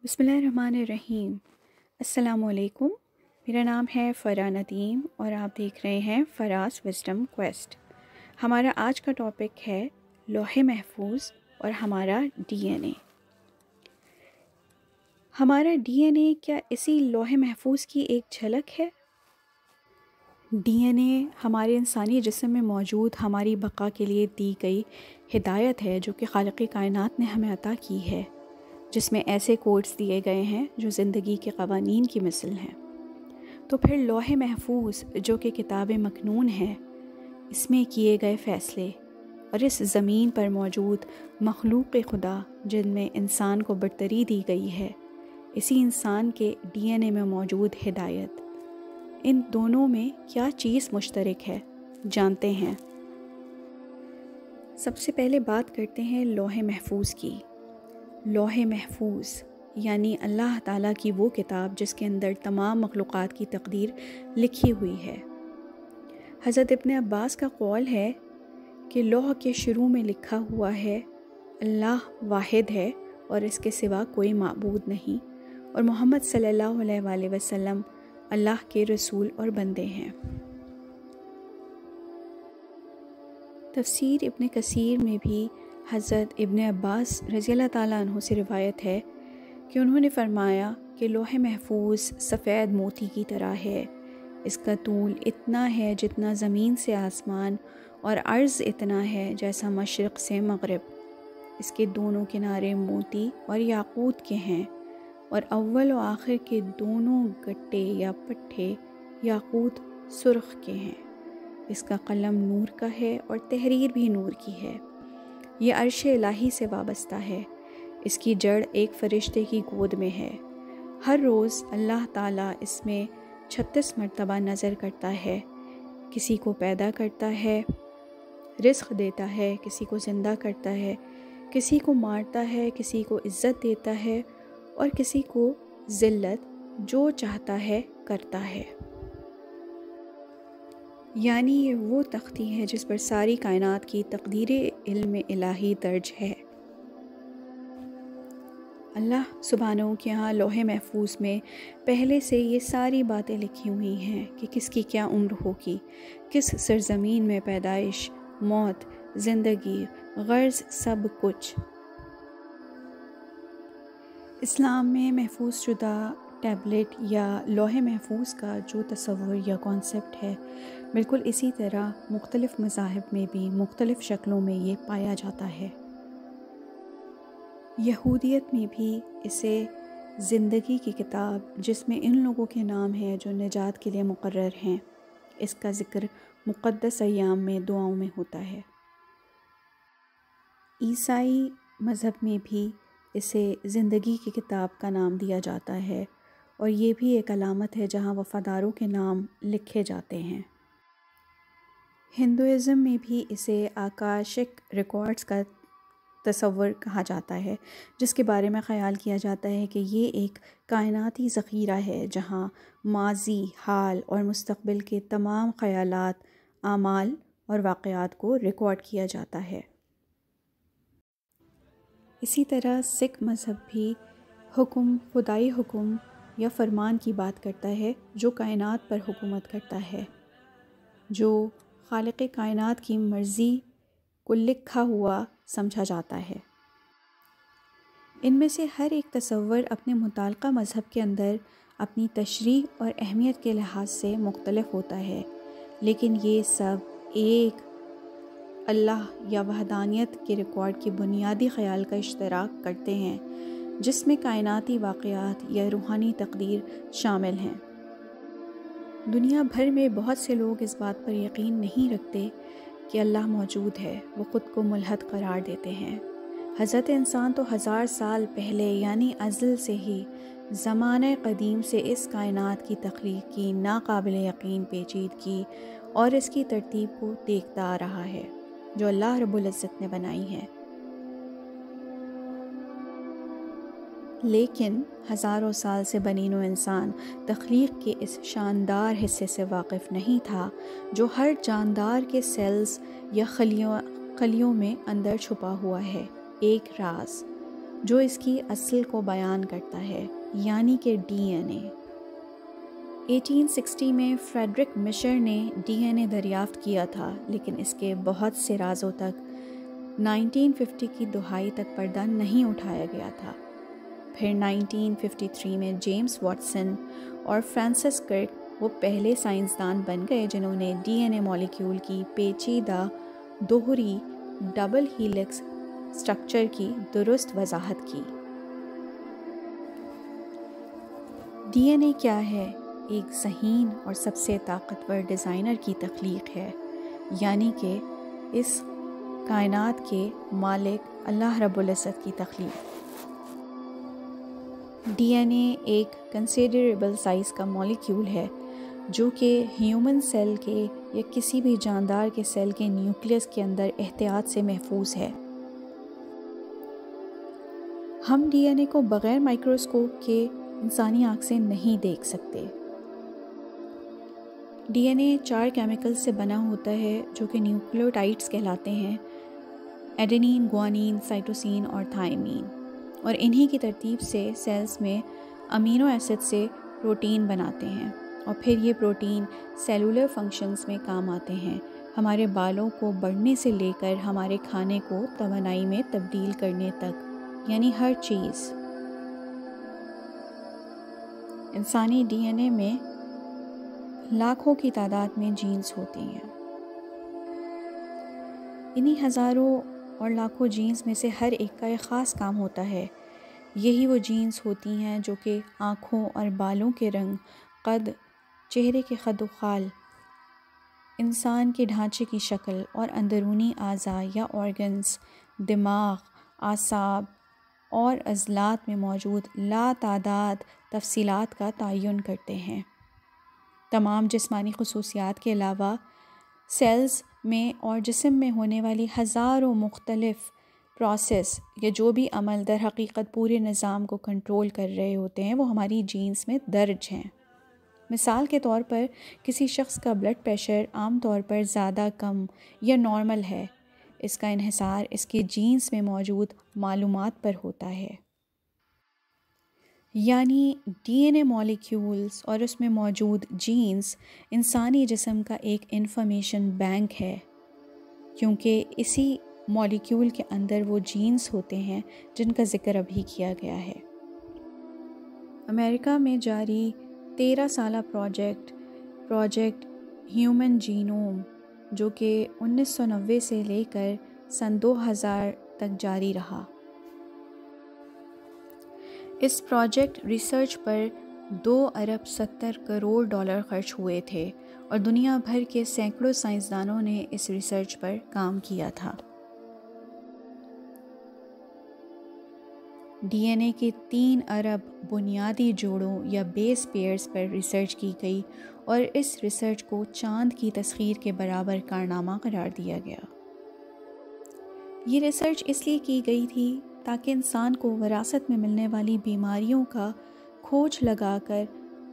بسم اللہ الرحمن الرحیم۔ السلام علیکم، میرا نام ہے فرا ندیم اور آپ دیکھ رہے ہیں فراز وزڈم کویسٹ۔ ہمارا آج کا ٹاپک ہے لوح محفوظ اور ہمارا ڈی این اے۔ ہمارا ڈی این اے کیا اسی لوح محفوظ کی ایک جھلک ہے؟ ڈی این اے ہمارے انسانی جسم میں موجود ہماری بقا کے لیے دی گئی ہدایت ہے جو کہ خالق کائنات نے ہمیں عطا کی ہے، جس میں ایسے کوڈز دیے گئے ہیں جو زندگی کے قوانین کی مثل ہیں۔ تو پھر لوح محفوظ جو کہ کتاب مکنون ہے، اس میں کیے گئے فیصلے اور اس زمین پر موجود مخلوق خدا جن میں انسان کو برتری دی گئی ہے، اسی انسان کے ڈی این اے میں موجود ہدایت، ان دونوں میں کیا چیز مشترک ہے، جانتے ہیں۔ سب سے پہلے بات کرتے ہیں لوح محفوظ کی۔ لوح محفوظ یعنی اللہ تعالیٰ کی وہ کتاب جس کے اندر تمام مخلوقات کی تقدیر لکھی ہوئی ہے۔ حضرت ابن عباس کا قول ہے کہ لوح کے شروع میں لکھا ہوا ہے اللہ واحد ہے اور اس کے سوا کوئی معبود نہیں، اور محمد صلی اللہ علیہ وآلہ وسلم اللہ کے رسول اور بندے ہیں۔ تفسیر ابن کثیر میں بھی حضرت ابن عباس رضی اللہ تعالیٰ عنہ سے روایت ہے کہ انہوں نے فرمایا کہ لوح محفوظ سفید موتی کی طرح ہے، اس کا طول اتنا ہے جتنا زمین سے آسمان، اور عرض اتنا ہے جیسا مشرق سے مغرب۔ اس کے دونوں کنارے موتی اور یاقوت کے ہیں، اور اول و آخر کے دونوں گٹے یا پٹھے یاقوت سرخ کے ہیں۔ اس کا قلم نور کا ہے اور تحریر بھی نور کی ہے۔ یہ عرش الہی سے وابستہ ہے، اس کی جڑ ایک فرشتے کی گود میں ہے۔ ہر روز اللہ تعالیٰ اس میں 36 مرتبہ نظر کرتا ہے، کسی کو پیدا کرتا ہے، رزق دیتا ہے، کسی کو زندہ کرتا ہے، کسی کو مارتا ہے، کسی کو عزت دیتا ہے اور کسی کو ذلت، جو چاہتا ہے کرتا ہے۔ یعنی یہ وہ تختی ہے جس پر ساری کائنات کی تقدیر علم الہی درج ہے۔ اللہ سبحانہ کے ہاں لوح محفوظ میں پہلے سے یہ ساری باتیں لکھی ہوئی ہیں کہ کس کی کیا عمر ہوگی، کس سرزمین میں پیدائش، موت، زندگی، غرض سب کچھ۔ اسلام میں محفوظ شدہ ٹیبلٹ یا لوح محفوظ کا جو تصور یا کانسیپٹ ہے، بالکل اسی طرح مختلف مذاہب میں بھی مختلف شکلوں میں یہ پایا جاتا ہے۔ یہودیت میں بھی اسے زندگی کی کتاب، جس میں ان لوگوں کے نام ہیں جو نجات کے لیے مقرر ہیں، اس کا ذکر مقدس ایام میں دعاؤں میں ہوتا ہے۔ عیسائی مذہب میں بھی اسے زندگی کی کتاب کا نام دیا جاتا ہے، اور یہ بھی ایک علامت ہے جہاں وفاداروں کے نام لکھے جاتے ہیں۔ ہندوازم میں بھی اسے آکاشک ریکارڈز کا تصور کہا جاتا ہے، جس کے بارے میں خیال کیا جاتا ہے کہ یہ ایک کائناتی ذخیرہ ہے جہاں ماضی، حال اور مستقبل کے تمام خیالات، اعمال اور واقعات کو ریکارڈ کیا جاتا ہے۔ اسی طرح سکھ مذہب بھی حکم، خدائی حکم یا فرمان کی بات کرتا ہے جو کائنات پر حکومت کرتا ہے، جو خالق کائنات کی مرضی کو لکھا ہوا سمجھا جاتا ہے۔ ان میں سے ہر ایک تصور اپنے متعلقہ مذہب کے اندر اپنی تشریح اور اہمیت کے لحاظ سے مختلف ہوتا ہے، لیکن یہ سب ایک اللہ یا وحدانیت کے ریکارڈ کی بنیادی خیال کا اشتراک کرتے ہیں، جس میں کائناتی واقعات یا روحانی تقدیر شامل ہیں۔ دنیا بھر میں بہت سے لوگ اس بات پر یقین نہیں رکھتے کہ اللہ موجود ہے، وہ خود کو ملحد قرار دیتے ہیں۔ حضرت انسان تو 1000 سال پہلے یعنی ازل سے ہی زمانہ قدیم سے اس کائنات کی تخلیق کی ناقابل یقین پیچیدگی اور اس کی ترتیب کو دیکھتا آ رہا ہے جو اللہ رب العزت نے بنائی ہے، لیکن ہزاروں سال سے بنی نوع انسان تخلیق کے اس شاندار حصے سے واقف نہیں تھا جو ہر جاندار کے سیلز یا خلیوں میں اندر چھپا ہوا ہے، ایک راز، جو اس کی اصل کو بیان کرتا ہے، یعنی کہ ڈی این اے۔ 1860 میں فریڈرک مشر نے ڈی این اے دریافت کیا تھا، لیکن اس کے بہت سے رازوں تک 1950 کی دہائی تک پردہ نہیں اٹھایا گیا تھا۔ پھر 1953 میں جیمز واٹسن اور فرانسس کرک وہ پہلے سائنسدان بن گئے جنہوں نے ڈی این اے مالیکیول کی پیچیدہ دوہری ڈبل ہیلکس اسٹرکچر کی درست وضاحت کی۔ ڈی این اے کیا ہے؟ ایک ذہین اور سب سے طاقتور ڈیزائنر کی تخلیق ہے، یعنی کہ اس کائنات کے مالک اللہ رب العزت کی تخلیق۔ ڈی این اے ایک کنسیڈریبل سائز کا مالیکیول ہے جو کہ ہیومن سیل کے یا کسی بھی جاندار کے سیل کے نیوکلیس کے اندر احتیاط سے محفوظ ہے۔ ہم ڈی این اے کو بغیر مائکروسکوپ کے انسانی آنکھ سے نہیں دیکھ سکتے۔ ڈی این اے 4 کیمیکل سے بنا ہوتا ہے جو کہ نیوکلیوٹائڈز کہلاتے ہیں، ایڈینین، گوانین، سائٹوسین اور تھائمین، اور انہی کی ترتیب سے سیلز میں امینو ایسڈ سے پروٹین بناتے ہیں، اور پھر یہ پروٹین سیلولر فنکشنز میں کام آتے ہیں، ہمارے بالوں کو بڑھنے سے لے کر ہمارے کھانے کو توانائی میں تبدیل کرنے تک، یعنی ہر چیز۔ انسانی ڈی این اے میں لاکھوں کی تعداد میں جینز ہوتی ہیں۔ انہی ہزاروں اور لاکھوں جینز میں سے ہر ایک کا ایک خاص کام ہوتا ہے۔ یہی وہ جینز ہوتی ہیں جو کہ آنکھوں اور بالوں کے رنگ، قد، چہرے کے خد و خال، انسان کے ڈھانچے کی شکل اور اندرونی اعضاء یا آرگنز، دماغ، اعصاب اور عضلات میں موجود لاتعداد تفصیلات کا تعین کرتے ہیں۔ تمام جسمانی خصوصیات کے علاوہ سیلز میں اور جسم میں ہونے والی ہزاروں مختلف پروسیس یا جو بھی عمل در حقیقت پورے نظام کو کنٹرول کر رہے ہوتے ہیں وہ ہماری جینز میں درج ہیں۔ مثال کے طور پر کسی شخص کا بلڈ پریشر عام طور پر زیادہ، کم یا نارمل ہے، اس کا انحصار اس کے جینز میں موجود معلومات پر ہوتا ہے۔ یعنی ڈی این اے مالیکیولز اور اس میں موجود جینز انسانی جسم کا ایک انفارمیشن بینک ہے، کیونکہ اسی مالیکیول کے اندر وہ جینز ہوتے ہیں جن کا ذکر ابھی کیا گیا ہے۔ امریکہ میں جاری 13 سالہ پروجیکٹ ہیومن جینوم، جو کہ 1990 سے لے کر سن 2000 تک جاری رہا۔ اس پروجیکٹ ریسرچ پر $2.70 ارب خرچ ہوئے تھے اور دنیا بھر کے سینکڑوں سائنسدانوں نے اس ریسرچ پر کام کیا تھا۔ ڈی این اے کے 3 ارب بنیادی جوڑوں یا بیس پیئرز پر ریسرچ کی گئی اور اس ریسرچ کو چاند کی تسخیر کے برابر کارنامہ قرار دیا گیا۔ یہ ریسرچ اس لیے کی گئی تھی تاکہ انسان کو وراثت میں ملنے والی بیماریوں کا کھوج لگا کر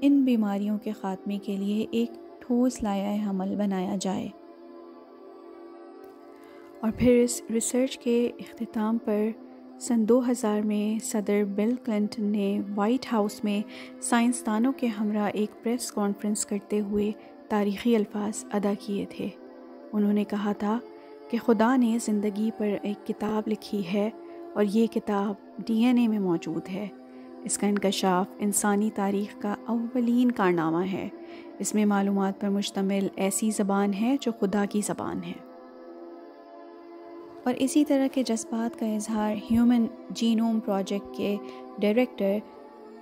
ان بیماریوں کے خاتمے کے لیے ایک ٹھوس لائحہ عمل بنایا جائے۔ اور پھر اس ریسرچ کے اختتام پر سن 2000 میں صدر بل کلنٹن نے وائٹ ہاؤس میں سائنسدانوں کے ہمراہ ایک پریس کانفرنس کرتے ہوئے تاریخی الفاظ ادا کیے تھے۔ انہوں نے کہا تھا کہ خدا نے زندگی پر ایک کتاب لکھی ہے اور یہ کتاب ڈی این اے میں موجود ہے۔ اس کا انکشاف انسانی تاریخ کا اولین کارنامہ ہے۔ اس میں معلومات پر مشتمل ایسی زبان ہے جو خدا کی زبان ہے۔ اور اسی طرح کے جذبات کا اظہار ہیومن جینوم پروجیکٹ کے ڈائریکٹر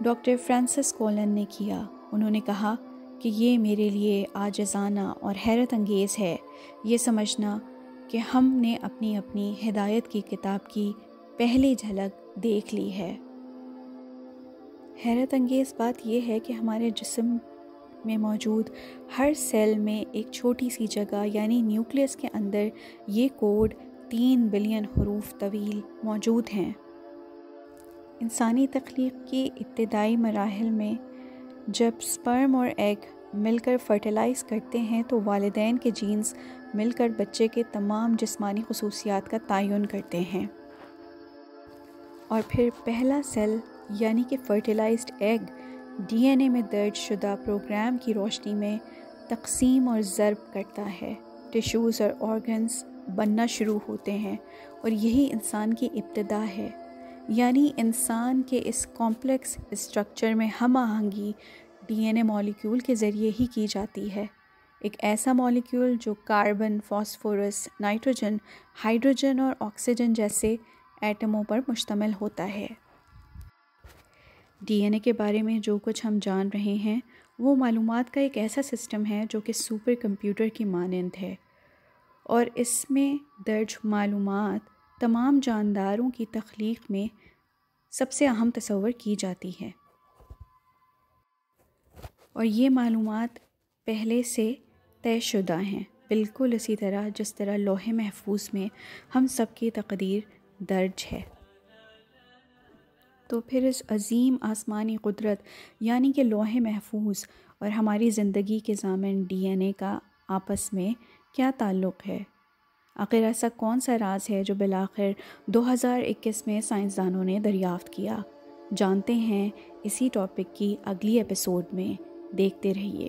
ڈاکٹر فرانسس کولن نے کیا۔ انہوں نے کہا کہ یہ میرے لیے عاجزانہ اور حیرت انگیز ہے یہ سمجھنا کہ ہم نے اپنی ہدایت کی کتاب کی پہلی جھلک دیکھ لی ہے۔ حیرت انگیز بات یہ ہے کہ ہمارے جسم میں موجود ہر سیل میں ایک چھوٹی سی جگہ یعنی نیوکلیس کے اندر یہ کوڈ 3 بلین حروف طویل موجود ہیں۔ انسانی تخلیق کی ابتدائی مراحل میں جب سپرم اور ایگ مل کر فرٹیلائز کرتے ہیں تو والدین کے جینز مل کر بچے کے تمام جسمانی خصوصیات کا تعین کرتے ہیں۔ اور پھر پہلا سیل یعنی کہ فرٹیلائزڈ ایگ ڈی این اے میں درج شدہ پروگرام کی روشنی میں تقسیم اور ضرب کرتا ہے، ٹیشوز اور آرگنز بننا شروع ہوتے ہیں، اور یہی انسان کی ابتدا ہے۔ یعنی انسان کے اس کمپلیکس اسٹرکچر میں ہم آہنگی ڈی این اے مولیکیول کے ذریعے ہی کی جاتی ہے، ایک ایسا مولیکیول جو کاربن، فاسفورس، نائٹروجن، ہائیڈروجن اور آکسیجن جیسے ایٹموں پر مشتمل ہوتا ہے۔ ڈی این اے کے بارے میں جو کچھ ہم جان رہے ہیں وہ معلومات کا ایک ایسا سسٹم ہے جو کہ سپر کمپیوٹر کی مانند ہے، اور اس میں درج معلومات تمام جانداروں کی تخلیق میں سب سے اہم تصور کی جاتی ہے، اور یہ معلومات پہلے سے طے شدہ ہیں، بالکل اسی طرح جس طرح لوح محفوظ میں ہم سب کی تقدیر درج ہے۔ تو پھر اس عظیم آسمانی قدرت یعنی کہ لوح محفوظ اور ہماری زندگی کے ضامن ڈی این اے کا آپس میں کیا تعلق ہے؟ آخر ایسا کون سا راز ہے جو بالآخر 2021 میں سائنسدانوں نے دریافت کیا؟ جانتے ہیں اسی ٹاپک کی اگلی ایپیسوڈ میں، دیکھتے رہیے۔